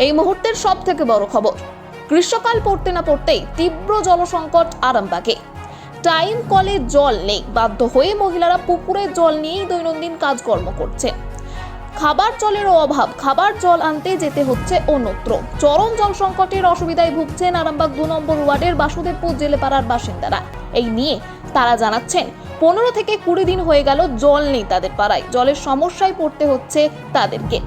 এই মুহূর্তের সব থেকে বড় খবর, গ্রীষ্মকাল পড়তে না পড়তেই তীব্র জলসংকট আরামবাগে। টাইম কলে জল নেই, বাধ্য হয়ে মহিলারা পুকুরের জল নিয়েই দৈনন্দিন কাজকর্ম করছে। খাবার জলেরও অভাব, খাবার জল আনতে যেতে হচ্ছে অন্যত্র। চরম জল সংকটের অসুবিধায় ভুগছেন আরামবাগ 2 নম্বর ওয়ার্ডের বাসুদেবপুর জেলেপাড়ার বাসিন্দারা। এই নিয়ে তারা জানাচ্ছেন 15 থেকে 20 দিন হয়ে গেল জল নেই তাদের পাড়ায়, জলের সমস্যায় পড়তে হচ্ছে তাদেরকে।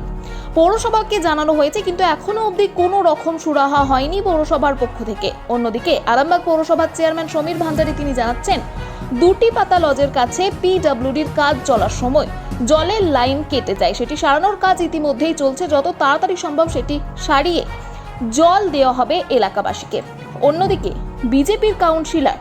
পৌরসভাকে জানানো হয়েছে, কিন্তু এখনো অবধি কোনো রকম সুরাহা হয়নি পৌরসভার পক্ষ থেকে। অন্যদিকে আরামবাগ পৌরসভার চেয়ারম্যান সমীর ভান্ডারী তিনি জানাচ্ছেন, 2টি পাতা লজের কাছে পিডব্লিউডির কাজ চলার সময় জলের লাইন কেটে যায়, সেটি সারানোর কাজ ইতিমধ্যেই চলছে। যত তাড়াতাড়ি সম্ভব সেটি সারিয়ে জল দেওয়া হবে এলাকাবাসীকে। অন্যদিকে বিজেপির কাউন্সিলর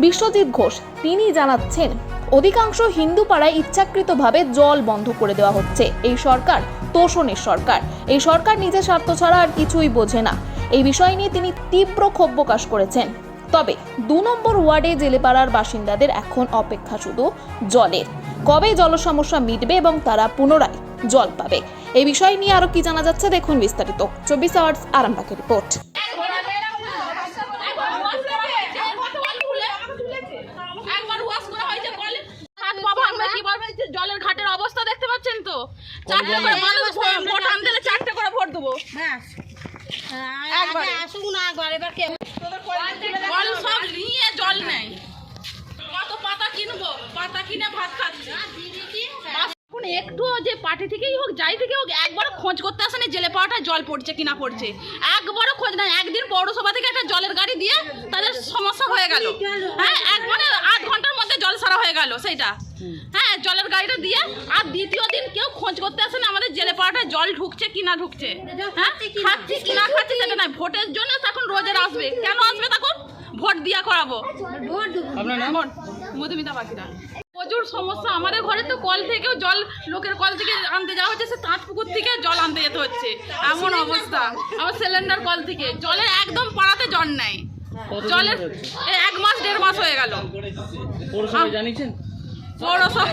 বিশ্বজিৎ ঘোষ তিনি জানাচ্ছেন, অধিকাংশ হিন্দু পাড়ায় ইচ্ছাকৃতভাবে জল বন্ধ করে দেওয়া হচ্ছে। এই সরকার তোষণের সরকার, এই সরকার নিজের স্বার্থ ছাড়া আর কিছুই বোঝে না। এই বিষয় নিয়ে তিনি তীব্র ক্ষোভ প্রকাশ করেছেন। তবে 2 নম্বর ওয়ার্ডে জেলেপাড়ার বাসিন্দাদের এখন অপেক্ষা শুধু জলের, কবে জল সমস্যা মিটবে এবং তারা পুনরায় জল পাবে। এই বিষয় নিয়ে আরো কি জানা যাচ্ছে দেখুন বিস্তারিত 24 আওয়ার্স আরামবাগের রিপোর্ট। জলের ঘাটের অবস্থা দেখতে পাচ্ছেন তো, 4টে করে মানুষ ভোট আনতে 4টে করে ভোট দেবো। একবার আসুন না, একবার এবার কে জল সব নিয়ে জল নেই। কত পাতা কিনবো, পাতা কিনে ভাত খাচ্ছি। এখন একটু যে পার্টি থেকেই হোক, যাই থেকে হোক, একবারও খোঁজ করতে আসেনি জেলে পাওয়াটায় জল পড়ছে কিনা পড়ছে, একবারও খোঁজ নাই। একদিন পৌরসভা থেকে একটা জলের গাড়ি দিয়ে তাদের সমস্যা হয়ে গেল, হ্যাঁ, মানে 8 ঘন্টার মধ্যে জল সারা হয়ে গেল সেইটা, হ্যাঁ, জলের গাড়িটা দিয়ে। আর দ্বিতীয় দিন কেউ খোঁজ করতে আসেনি আমাদের জেলে পাড়াটায় জল ঢুকছে কি না ঢুকছে, হ্যাঁ, খাচ্ছি কি না খাচ্ছি সেটা নাই। ভোটের জন্য তখন রোজের আসবে, কেন আসবে তখন? ভোট দিয়া করাবো। মধুমিতা বাকিরা প্রচুর সমস্যা। আমাদের ঘরে তো কল থেকেও জল, লোকের কল থেকে আনতে যাওয়া হচ্ছে, সে তাঁতপুকুর থেকে জল আনতে যেতে হচ্ছে, এমন অবস্থা। আমার সিলিন্ডার কল থেকে জলের একদম পাড়াতে জল নাই। জলের 1 মাস 1.5 মাস হয়ে গেল। পৌরসভা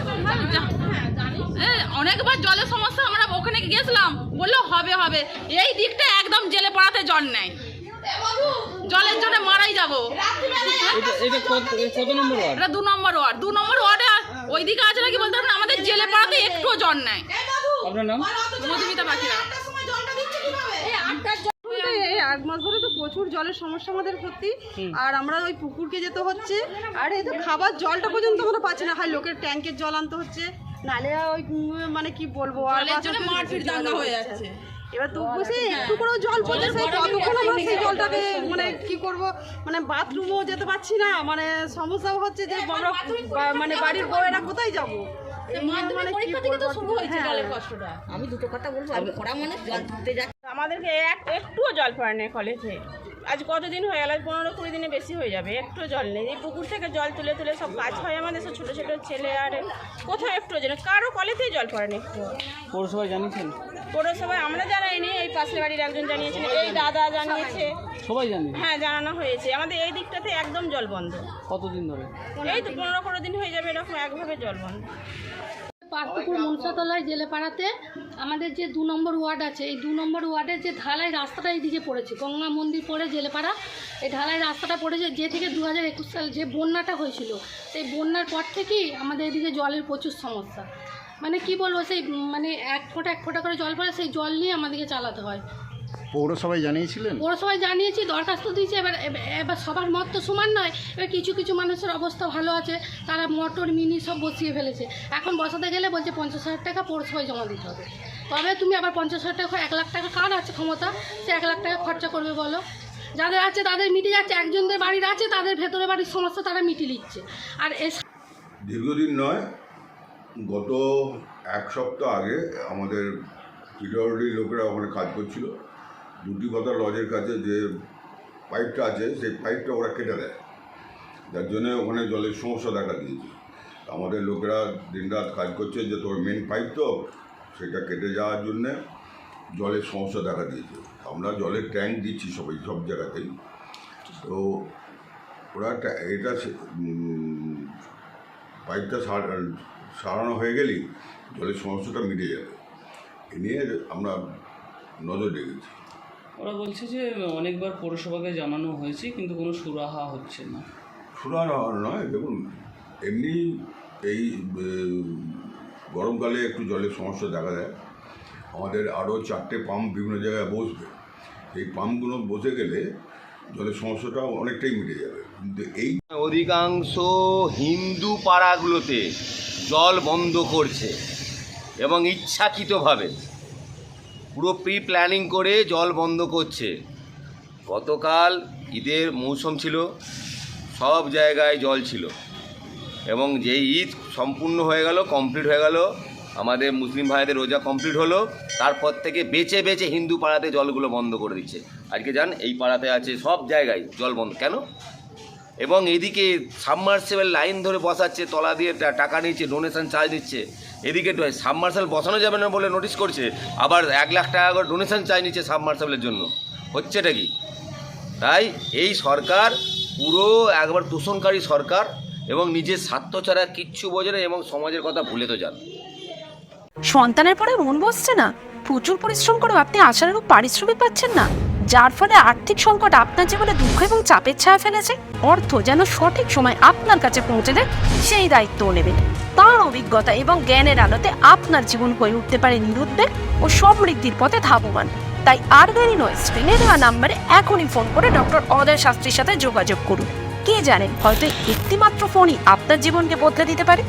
অনেকবার জলের সমস্যা, আমরা ওখানে গিয়েছিলাম, বললো হবে হবে। এই দিকটা একদম জেলে পাড়াতে জল নেই, জলের জন্য মারাই যাবো। এটা 2 নম্বর ওয়ার্ড। 2 নম্বর ওয়ার্ডে ওইদিকে আছে নাকি বলতে পারবেন, আমাদের জেলে পাড়াতে একটুও জল নাই। আপনার নাম? মধুমিতা বাকিরা। 1 মাস ধরে তো প্রচুর জলের সমস্যা আমাদের সত্যি। আর আমরা ওই পুকুরকে যেতে হচ্ছে, আর এই তো খাবার জলটা পর্যন্ত আমরা পাচ্ছি না, হয় লোকের ট্যাঙ্কের জল আনতে হচ্ছে, নালে ওই মানে কি বলবো, আর মারপিট দাঙ্গা হয়ে যাচ্ছে। এবার তো বসে একটু করেও জল পড়ে, সেই কতক্ষণ আমরা সেই জলটাকে মানে কি করব, মানে বাথরুমও যেতে পারছি না, মানে সমস্যাও হচ্ছে যে আমরা মানে বাড়ির বউয়েরা কোথায় যাবো। আমি দুটো কথা বলবো, আমি খরা মানে জল ধরতে যাচ্ছি, আমাদেরকে একটুও জল পড়ে নেই কলেজে। আজ কতদিন হয়ে গেল, 15-20 দিনে বেশি হয়ে যাবে, একটু জল নেই। এই পুকুর থেকে জল তুলে তুলে সব কাজ হয় আমাদের, সব ছোটো ছোটো ছেলে, আর কোথাও একটু জল, কারো কলেতেই জল পড়ে নেই। পৌরসভায় জানিয়েছেন? পৌরসভায় আমরা জানাইনি, এই পাশের বাড়ির একজন জানিয়েছেন, এই দাদা জানিয়েছে, সবাই জানে? হ্যাঁ, জানানো হয়েছে। আমাদের এই দিকটাতে একদম জল বন্ধ। কতদিন ধরে? এই তো 15-20 দিন হয়ে যাবে, এরকম একভাবে জল বন্ধ। পার্থপুর মনসাতলায় জেলেপাড়াতে আমাদের যে 2 নম্বর ওয়ার্ড আছে, এই 2 নম্বর ওয়ার্ডের যে ঢালাই রাস্তাটা এইদিকে পড়েছে, গঙ্গা মন্দির পড়ে জেলেপাড়া, এই ঢালাই রাস্তাটা পড়েছে যে থেকে 2021 সাল যে বন্যাটা হয়েছিল, সেই বন্যার পর থেকেই আমাদের এদিকে জলের প্রচুর সমস্যা। মানে কি বলবো, সেই মানে 1 ফোঁটা করে জল পড়ে, সেই জল নিয়ে আমাদেরকে চালাতে হয়। পৌরসভায় জানিয়েছিলেন? পৌরসভায় জানিয়েছি, দরখাস্ত দিয়েছি। এবার সবার মত তো সমান নয়। এবার কিছু কিছু মানুষের অবস্থা ভালো আছে, তারা মোটর মিনি সব বসিয়ে ফেলেছে। এখন বসাতে গেলে বলছে 50,000 টাকা পৌরসভায় জমা দিতে হবে। তবে তুমি আবার 50,000 টাকা, 1 লাখ টাকা কার আছে ক্ষমতা, সে 1 লাখ টাকা খরচা করবে বলো? যাদের আছে তাদের মিটে যাচ্ছে, একজনদের বাড়ির আছে তাদের ভেতরে বাড়ির সমস্যা তারা মিটিয়ে নিচ্ছে। আর দীর্ঘদিন নয়, গত 1 সপ্তাহ আগে আমাদের পিডব্লিউডির লোকেরা ওখানে কাজ করছিল। 2টি পাতা লজের কাছে যে পাইপটা আছে, সেই পাইপটা ওরা কেটে দেয়, যার জন্য ওখানে জলের সমস্যা দেখা দিয়েছে। আমাদের লোকেরা দিনরাত কাজ করছে যে তোর মেন পাইপ তো, সেটা কেটে যাওয়ার জন্যে জলের সমস্যা দেখা দিয়েছে। আমরা জলের ট্যাঙ্ক দিচ্ছি সব জায়গাতেই। তো ওরা এটা পাইপটা সারানো হয়ে গেলেই জলের সমস্যাটা মিটে যাবে। এ নিয়ে আমরা নজর রেখেছি। ওরা বলছে যে অনেকবার পৌরসভাকে জানানো হয়েছে কিন্তু কোনো সুরাহা হচ্ছে না। শোনা নয়, দেখুন এমনি এই গরমকালে একটু জলের সমস্যা দেখা দেয়। আমাদের আরও 4টে পাম্প বিভিন্ন জায়গায় বসবে। এই পাম্পগুলো বসে গেলে জলের সমস্যাটা অনেকটাই মিটে যাবে। কিন্তু এই অধিকাংশ হিন্দু পাড়াগুলোতে জল বন্ধ করছে এবং ইচ্ছাকৃতভাবে পুরো প্রি প্ল্যানিং করে জল বন্ধ করছে। গতকাল ঈদের মৌসুম ছিল, সব জায়গায় জল ছিল এবং যেই ঈদ সম্পূর্ণ হয়ে গেল, কমপ্লিট হয়ে গেল, আমাদের মুসলিম ভাইদের রোজা কমপ্লিট হলো, তারপর থেকে বেছে বেছে হিন্দু পাড়াতে জলগুলো বন্ধ করে দিচ্ছে। আজকে যান এই পাড়াতে আছে, সব জায়গায় জল বন্ধ কেন? এবং এদিকে সাবমার্সেবল লাইন ধরে বসাচ্ছে, তলা দিয়ে টাকা নিচ্ছে, ডোনেশন চার্জ দিচ্ছে। এদিকে সাবমার্সেবল বসানো যাবে না বলে নোটিশ করছে, আবার 1 লাখ টাকা করে ডোনেশন চার্জ নিচ্ছে সাবমার্সেবলের জন্য। হচ্ছেটা কি? তাই এই সরকার পুরো একবার দূষণকারী সরকার এবং নিজের স্বার্থ ছাড়া কিচ্ছু বোঝে না এবং সমাজের কথা ভুলে তো যান। সন্তানের পরে মন বসছে না, প্রচুর পরিশ্রম করেও আপনি আশানুরূপ পারিশ্রমিক পাচ্ছেন না, যার ফলে আর্থিক সংকট আপনার জীবনে দুঃখ এবং চাপের ছায়া ফেলেছে। অর্থ যেন সঠিক সময় আপনার কাছে পৌঁছে দেয়, সেই দায়িত্বও নেবেন। তার অভিজ্ঞতা এবং জ্ঞানের আলোতে আপনার জীবন হয়ে উঠতে পারে নিরুদ্বেগ ও সমৃদ্ধির পথে ধাবমান। তাই আর দেরি নয়, স্ক্রিনে দেওয়া নাম্বারে এখনই ফোন করে ডক্টর অদয় শাস্ত্রীর সাথে যোগাযোগ করুন। কে জানেন, হয়তো একটি মাত্র ফোনই আপনার জীবনকে বদলে দিতে পারে।